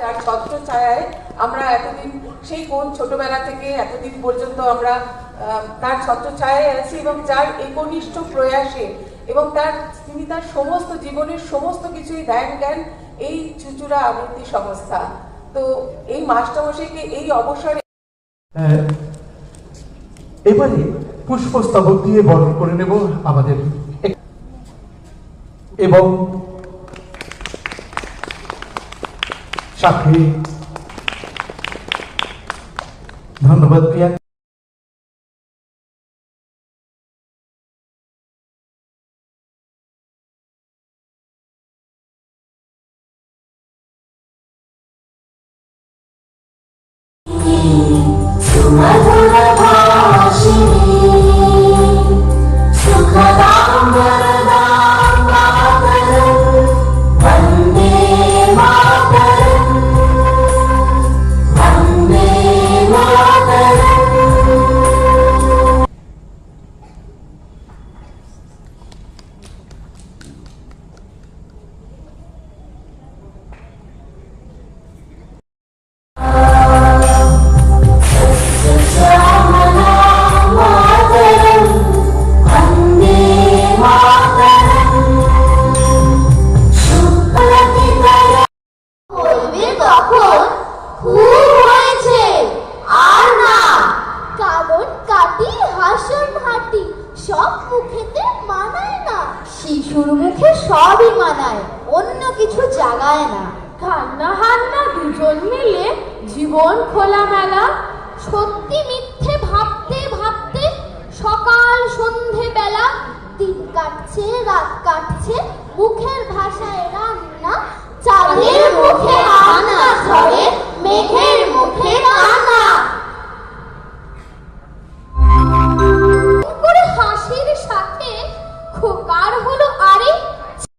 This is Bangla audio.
যার ছত্র ছায়ায় আমরা এতদিন সেই কোন ছোটবেলা থেকে এতদিন পর্যন্ত আমরা তার ছত্র ছায়ায় আছি এবং যার একনিষ্ঠ প্রয়াসে এবং তিনি তার সমস্ত জীবনের সমস্ত কিছুই জ্ঞান এই চুচুড়া আবৃত্তি সংস্থা। তো এই মাস্টারমশাইকে এই অবসরে এবারে পুষ্পস্তবক দিয়ে বরণ করে নেব আমাদের এবং সাথে ধন্যবাদ প্রিয়া। শিশুর মুখে সবই মানায়, অন্য কিছু জাগায় না। কান্না হান্না দুজন মিলে জীবন খোলামেলা, সত্যি মিথ্যে ভাবতে ভাবতে সকাল সন্ধে বেলা দিন কাটছে রাত কাটছে, মুখের ভাষায় রান্না, চাঁদের মুখে আন্না ঝরে, মেঘের মুখে কান্না।